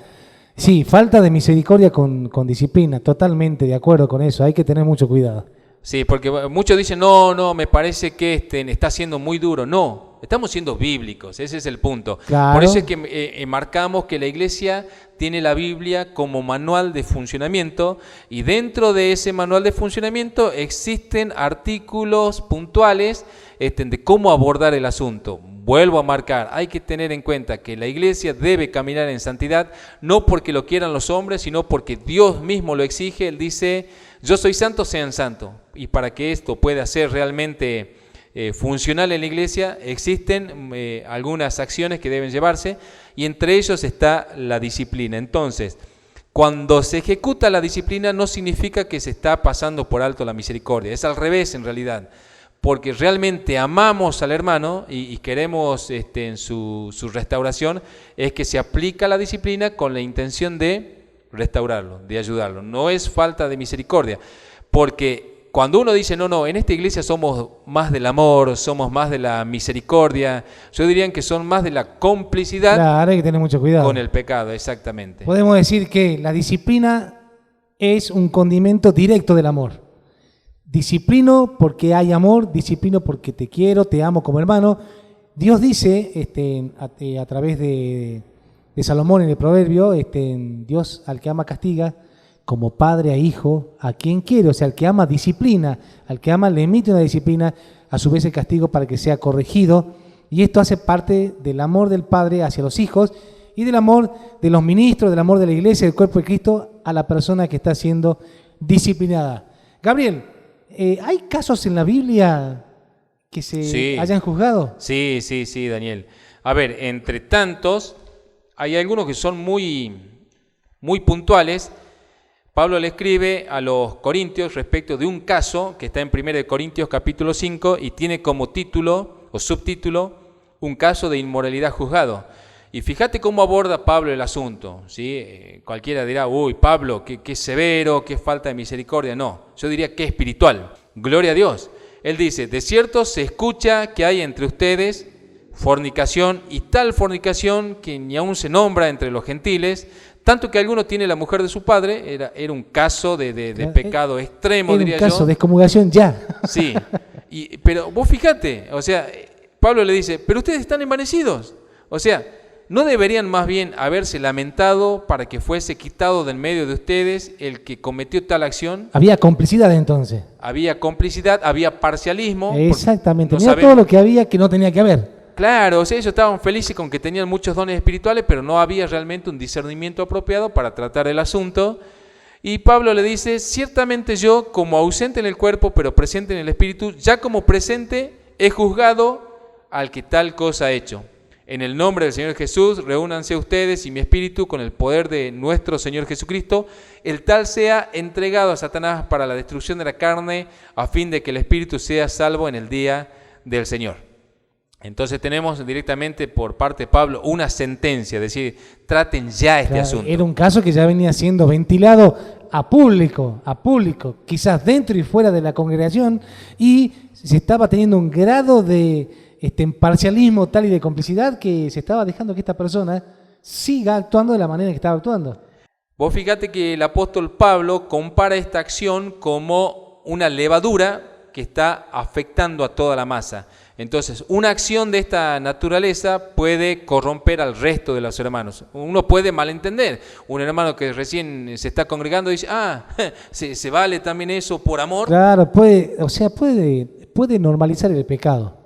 [SPEAKER 1] Sí, falta de misericordia con disciplina, totalmente de acuerdo con eso, hay que tener mucho cuidado.
[SPEAKER 2] Sí, porque muchos dicen, no, me parece que está siendo muy duro. No, estamos siendo bíblicos, ese es el punto.
[SPEAKER 1] Claro.
[SPEAKER 2] Por eso es que marcamos que la iglesia tiene la Biblia como manual de funcionamiento y dentro de ese manual de funcionamiento existen artículos puntuales de cómo abordar el asunto. Vuelvo a marcar, hay que tener en cuenta que la iglesia debe caminar en santidad, no porque lo quieran los hombres, sino porque Dios mismo lo exige. Él dice, yo soy santo, sean santos. Y para que esto pueda ser realmente funcional en la iglesia, existen algunas acciones que deben llevarse y entre ellos está la disciplina. Entonces, cuando se ejecuta la disciplina no significa que se está pasando por alto la misericordia, es al revés en realidad. Porque realmente amamos al hermano y queremos en su restauración, es que se aplica la disciplina con la intención de restaurarlo, de ayudarlo. No es falta de misericordia, porque cuando uno dice, no, en esta iglesia somos más del amor, somos más de la misericordia, yo diría que son más de la complicidad.
[SPEAKER 1] Claro, hay que tener mucho cuidado
[SPEAKER 2] Con el pecado, exactamente.
[SPEAKER 1] Podemos decir que la disciplina es un condimento directo del amor. Disciplino porque hay amor, disciplino porque te quiero, te amo como hermano. Dios dice a través de Salomón en el proverbio, Dios al que ama castiga, como padre a hijo, a quien quiere. O sea, al que ama disciplina, al que ama le emite una disciplina, a su vez el castigo para que sea corregido. Y esto hace parte del amor del padre hacia los hijos y del amor de los ministros, del amor de la iglesia, del cuerpo de Cristo a la persona que está siendo disciplinada. Gabriel, ¿hay casos en la Biblia que se hayan juzgado?
[SPEAKER 2] Sí, Daniel. A ver, entre tantos, hay algunos que son muy puntuales. Pablo le escribe a los corintios respecto de un caso que está en 1 Corintios capítulo 5 y tiene como título o subtítulo un caso de inmoralidad juzgado. Y fíjate cómo aborda Pablo el asunto, ¿sí? Cualquiera dirá, Pablo, qué severo, qué falta de misericordia. No, yo diría que espiritual. Gloria a Dios. Él dice, de cierto se escucha que hay entre ustedes fornicación y tal fornicación que ni aún se nombra entre los gentiles, tanto que alguno tiene la mujer de su padre. Era un caso de pecado extremo, diría yo.
[SPEAKER 1] Era un caso de excomulgación ya.
[SPEAKER 2] Sí, pero vos fíjate, o sea, Pablo le dice, pero ustedes están envanecidos. O sea, ¿no deberían más bien haberse lamentado para que fuese quitado del medio de ustedes el que cometió tal acción?
[SPEAKER 1] Había complicidad entonces.
[SPEAKER 2] Había complicidad, había parcialismo.
[SPEAKER 1] Exactamente, mira todo lo que había que no tenía que haber.
[SPEAKER 2] Claro, o sea, ellos estaban felices con que tenían muchos dones espirituales, pero no había realmente un discernimiento apropiado para tratar el asunto. Y Pablo le dice, ciertamente yo, como ausente en el cuerpo, pero presente en el espíritu, ya como presente he juzgado al que tal cosa ha hecho. En el nombre del Señor Jesús, reúnanse ustedes y mi espíritu con el poder de nuestro Señor Jesucristo, el tal sea entregado a Satanás para la destrucción de la carne, a fin de que el espíritu sea salvo en el día del Señor. Entonces tenemos directamente por parte de Pablo una sentencia, es decir, traten ya este asunto.
[SPEAKER 1] Era un caso que ya venía siendo ventilado a público, quizás dentro y fuera de la congregación, y se estaba teniendo un grado de parcialismo tal y de complicidad que se estaba dejando que esta persona siga actuando de la manera que estaba actuando.
[SPEAKER 2] Vos fíjate que el apóstol Pablo compara esta acción como una levadura que está afectando a toda la masa. Entonces, una acción de esta naturaleza puede corromper al resto de los hermanos. Uno puede malentender. Un hermano que recién se está congregando dice, ¿se vale también eso por amor?
[SPEAKER 1] Claro, puede normalizar el pecado.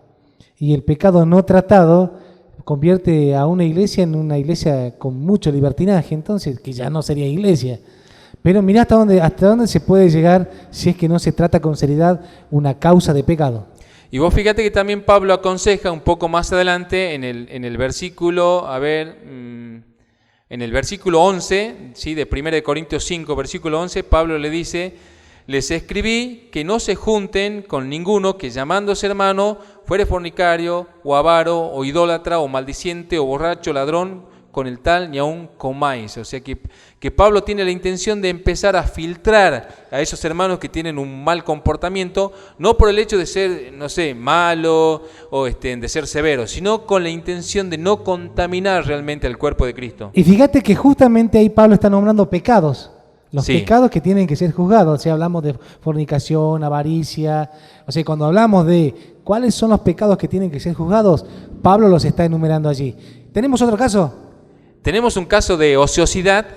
[SPEAKER 1] Y el pecado no tratado convierte a una iglesia en una iglesia con mucho libertinaje, entonces que ya no sería iglesia. Pero mirá hasta dónde se puede llegar si es que no se trata con seriedad una causa de pecado.
[SPEAKER 2] Y vos fíjate que también Pablo aconseja un poco más adelante en el versículo, en el versículo 11, ¿sí? De 1 de Corintios 5, versículo 11, Pablo le dice: les escribí que no se junten con ninguno que llamándose hermano fuere fornicario, o avaro, o idólatra, o maldiciente, o borracho, ladrón, con el tal ni aun comáis. O sea que Pablo tiene la intención de empezar a filtrar a esos hermanos que tienen un mal comportamiento, no por el hecho de ser, no sé, malo o de ser severo, sino con la intención de no contaminar realmente al cuerpo de Cristo.
[SPEAKER 1] Y fíjate que justamente ahí Pablo está nombrando pecados. Los
[SPEAKER 2] Sí.
[SPEAKER 1] pecados que tienen que ser juzgados. O sea, hablamos de fornicación, avaricia. O sea, cuando hablamos de cuáles son los pecados que tienen que ser juzgados, Pablo los está enumerando allí. ¿Tenemos otro caso?
[SPEAKER 2] Tenemos un caso de ociosidad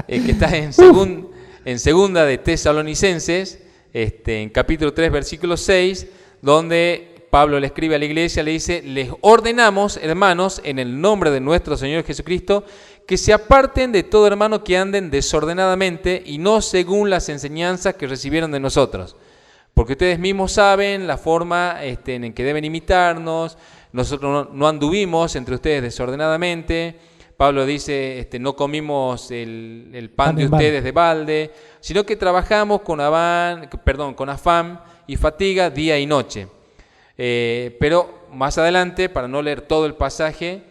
[SPEAKER 2] que está en segunda de Tesalonicenses, en capítulo 3, versículo 6, donde Pablo le escribe a la iglesia, le dice: les ordenamos, hermanos, en el nombre de nuestro Señor Jesucristo, que se aparten de todo hermano que anden desordenadamente y no según las enseñanzas que recibieron de nosotros. Porque ustedes mismos saben la forma en que deben imitarnos. Nosotros no anduvimos entre ustedes desordenadamente. Pablo dice, no comimos el pan de ustedes de balde, sino que trabajamos con afán y fatiga día y noche. Pero más adelante, para no leer todo el pasaje,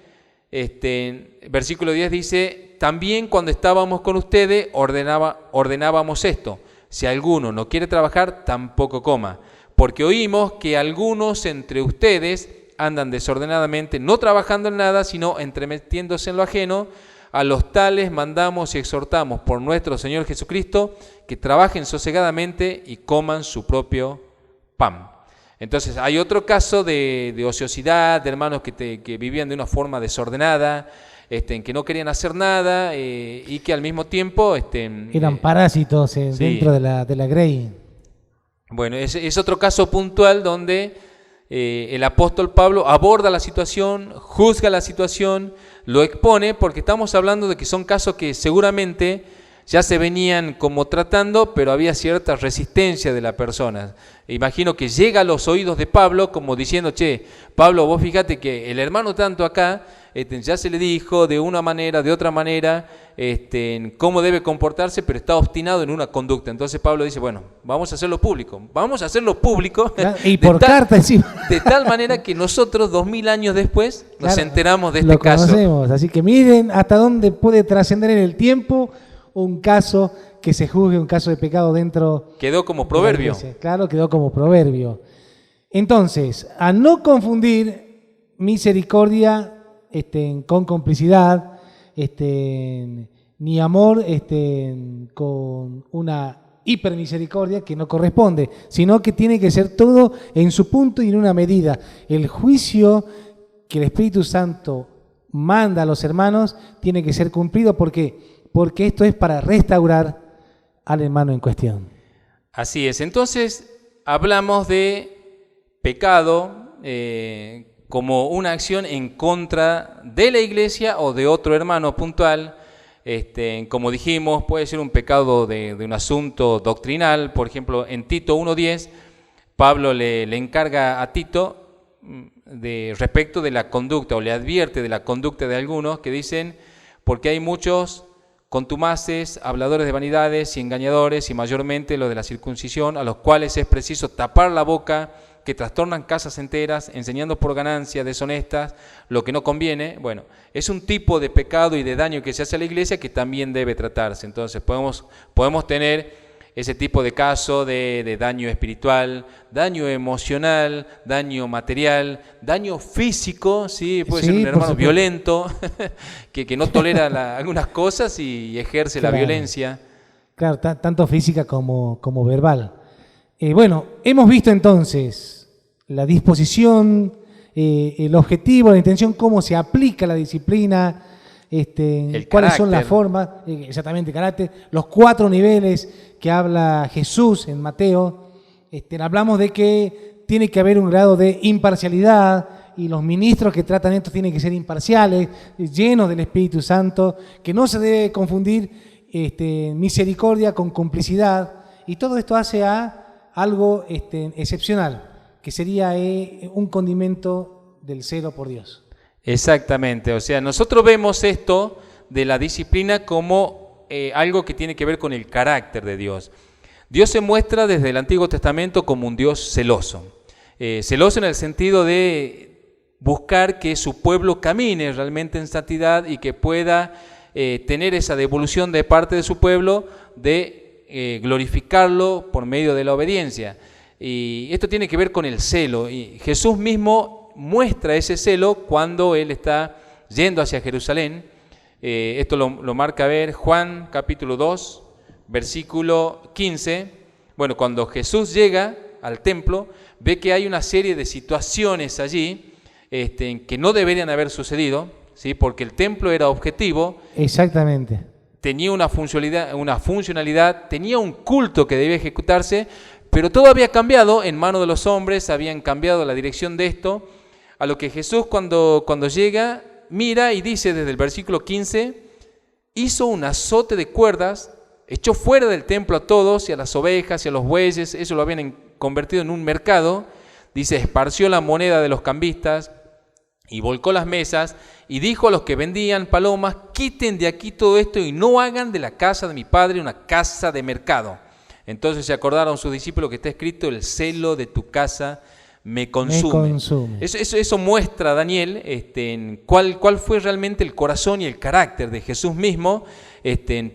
[SPEAKER 2] versículo 10 dice: también cuando estábamos con ustedes ordenábamos esto: si alguno no quiere trabajar, tampoco coma, porque oímos que algunos entre ustedes andan desordenadamente, no trabajando en nada, sino entremetiéndose en lo ajeno. A los tales mandamos y exhortamos por nuestro Señor Jesucristo que trabajen sosegadamente y coman su propio pan. Entonces hay otro caso de ociosidad, de hermanos que vivían de una forma desordenada, en que no querían hacer nada y que al mismo tiempo...
[SPEAKER 1] eran parásitos
[SPEAKER 2] sí.
[SPEAKER 1] Dentro de la grey.
[SPEAKER 2] Bueno, es otro caso puntual donde el apóstol Pablo aborda la situación, juzga la situación, lo expone, porque estamos hablando de que son casos que seguramente ya se venían como tratando, pero había cierta resistencia de la persona. Imagino que llega a los oídos de Pablo como diciendo: che, Pablo, vos fíjate que el hermano tanto acá, ya se le dijo de una manera, de otra manera, cómo debe comportarse, pero está obstinado en una conducta. Entonces Pablo dice: bueno, vamos a hacerlo público.
[SPEAKER 1] Y por carta encima.
[SPEAKER 2] De tal manera que nosotros, 2000 años después, nos enteramos de este
[SPEAKER 1] lo
[SPEAKER 2] caso.
[SPEAKER 1] Conocemos. Así que miren hasta dónde puede trascender en el tiempo un caso que se juzgue, un caso de pecado dentro.
[SPEAKER 2] Quedó como proverbio.
[SPEAKER 1] Claro, quedó como proverbio. Entonces, a no confundir misericordia con complicidad, ni amor con una hipermisericordia que no corresponde, sino que tiene que ser todo en su punto y en una medida. El juicio que el Espíritu Santo manda a los hermanos tiene que ser cumplido. ¿Por qué? Porque esto es para restaurar al hermano en cuestión.
[SPEAKER 2] Así es. Entonces, hablamos de pecado como una acción en contra de la iglesia o de otro hermano puntual. Como dijimos, puede ser un pecado de un asunto doctrinal. Por ejemplo, en Tito 1:10, Pablo le encarga a Tito respecto de la conducta, o le advierte de la conducta de algunos que dicen: porque hay muchos contumaces, habladores de vanidades y engañadores, y mayormente los de la circuncisión, a los cuales es preciso tapar la boca, que trastornan casas enteras, enseñando por ganancias deshonestas lo que no conviene. Bueno, es un tipo de pecado y de daño que se hace a la iglesia que también debe tratarse. Entonces podemos tener ese tipo de caso de daño espiritual, daño emocional, daño material, daño físico, ¿sí? Puede ser un hermano violento que no tolera algunas cosas y ejerce la violencia.
[SPEAKER 1] Claro, tanto física como verbal. Bueno, hemos visto entonces la disposición, el objetivo, la intención, cómo se aplica la disciplina, cuáles son las formas, exactamente el carácter, los 4 niveles que habla Jesús en Mateo. Hablamos de que tiene que haber un grado de imparcialidad y los ministros que tratan esto tienen que ser imparciales, llenos del Espíritu Santo, que no se debe confundir misericordia con complicidad, y todo esto hace a algo excepcional, que sería un condimento del celo por Dios.
[SPEAKER 2] Exactamente, o sea, nosotros vemos esto de la disciplina como algo que tiene que ver con el carácter de Dios. Dios se muestra desde el Antiguo Testamento como un Dios celoso. Celoso en el sentido de buscar que su pueblo camine realmente en santidad y que pueda tener esa devolución de parte de su pueblo de glorificarlo por medio de la obediencia. Y esto tiene que ver con el celo. Y Jesús mismo muestra ese celo cuando Él está yendo hacia Jerusalén. Esto lo marca ver Juan capítulo 2, versículo 15. Bueno, cuando Jesús llega al templo, ve que hay una serie de situaciones allí que no deberían haber sucedido, ¿sí? Porque el templo era objetivo.
[SPEAKER 1] Exactamente.
[SPEAKER 2] Tenía una funcionalidad, tenía un culto que debía ejecutarse, pero todo había cambiado en manos de los hombres, habían cambiado la dirección de esto, a lo que Jesús cuando llega, mira y dice desde el versículo 15, hizo un azote de cuerdas, echó fuera del templo a todos y a las ovejas y a los bueyes, eso lo habían convertido en un mercado, dice, esparció la moneda de los cambistas y volcó las mesas y dijo a los que vendían palomas, quiten de aquí todo esto y no hagan de la casa de mi padre una casa de mercado. Entonces se acordaron sus discípulos que está escrito, el celo de tu casa me consume. Eso muestra, Daniel, en cuál fue realmente el corazón y el carácter de Jesús mismo,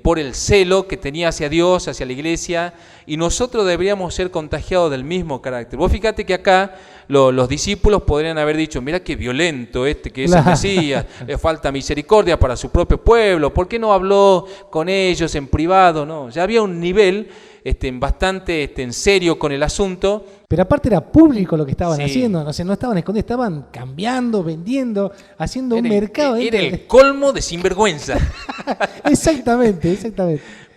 [SPEAKER 2] por el celo que tenía hacia Dios, hacia la iglesia, y nosotros deberíamos ser contagiados del mismo carácter. Vos fíjate que acá los discípulos podrían haber dicho, mira qué violento que es el Mesías, le falta misericordia para su propio pueblo, ¿por qué no habló con ellos en privado? No, ya había un nivel bastante en serio con el asunto.
[SPEAKER 1] Pero aparte era público lo que estaban haciendo, no estaban escondidos, estaban cambiando, vendiendo, haciendo un mercado.
[SPEAKER 2] Era el colmo de sinvergüenza.
[SPEAKER 1] Exactamente.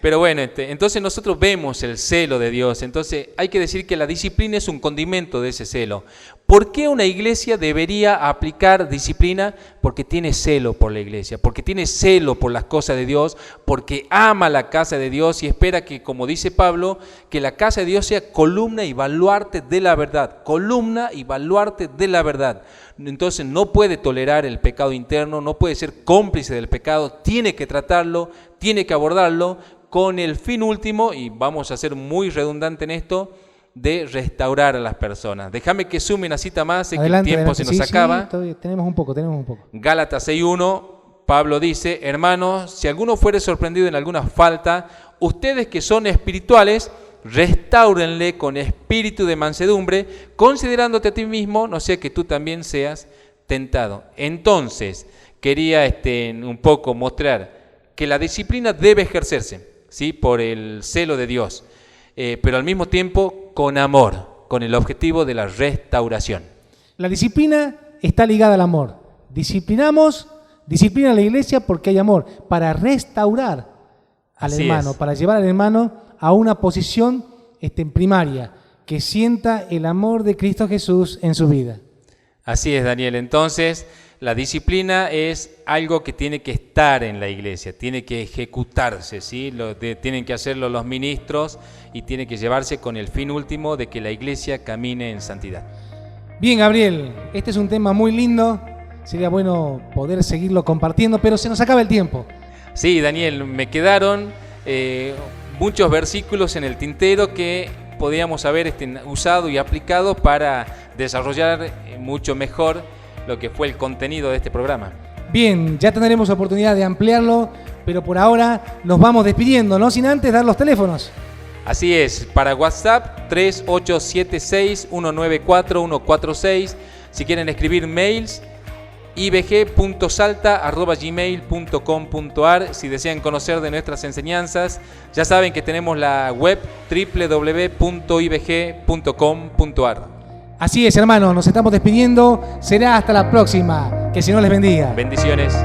[SPEAKER 2] Pero bueno, entonces nosotros vemos el celo de Dios, entonces hay que decir que la disciplina es un condimento de ese celo. ¿Por qué una iglesia debería aplicar disciplina? Porque tiene celo por la iglesia, porque tiene celo por las cosas de Dios, porque ama la casa de Dios y espera que, como dice Pablo, que la casa de Dios sea columna y baluarte de la verdad, columna y baluarte de la verdad. Entonces no puede tolerar el pecado interno, no puede ser cómplice del pecado, tiene que tratarlo, tiene que abordarlo con el fin último, y vamos a ser muy redundante en esto, de restaurar a las personas. Déjame que sume una cita más, sé
[SPEAKER 1] adelante,
[SPEAKER 2] que el tiempo se nos acaba.
[SPEAKER 1] Sí, tenemos un poco.
[SPEAKER 2] Gálatas 6:1, Pablo dice, hermanos, si alguno fuere sorprendido en alguna falta, ustedes que son espirituales, restáurenle con espíritu de mansedumbre, considerándote a ti mismo, no sea que tú también seas tentado. Entonces, quería un poco mostrar que la disciplina debe ejercerse, ¿sí? Por el celo de Dios, pero al mismo tiempo con amor, con el objetivo de la restauración.
[SPEAKER 1] La disciplina está ligada al amor. Disciplina a la iglesia porque hay amor, para restaurar al hermano, para llevar al hermano a una posición primaria, que sienta el amor de Cristo Jesús en su vida.
[SPEAKER 2] Así es, Daniel. Entonces, la disciplina es algo que tiene que estar en la iglesia, tiene que ejecutarse, ¿sí? Tienen que hacerlo los ministros y tiene que llevarse con el fin último de que la iglesia camine en santidad.
[SPEAKER 1] Bien, Gabriel, este es un tema muy lindo, sería bueno poder seguirlo compartiendo, pero se nos acaba el tiempo.
[SPEAKER 2] Sí, Daniel, me quedaron muchos versículos en el tintero que podíamos haber usado y aplicado para desarrollar mucho mejor lo que fue el contenido de este programa.
[SPEAKER 1] Bien, ya tendremos oportunidad de ampliarlo, pero por ahora nos vamos despidiendo, no sin antes dar los teléfonos.
[SPEAKER 2] Así es, para WhatsApp 3876-194-146, si quieren escribir mails, ibg.salta@gmail.com.ar, si desean conocer de nuestras enseñanzas, ya saben que tenemos la web www.ibg.com.ar.
[SPEAKER 1] Así es, hermanos, nos estamos despidiendo. Será hasta la próxima. Que el Señor les bendiga.
[SPEAKER 2] Bendiciones.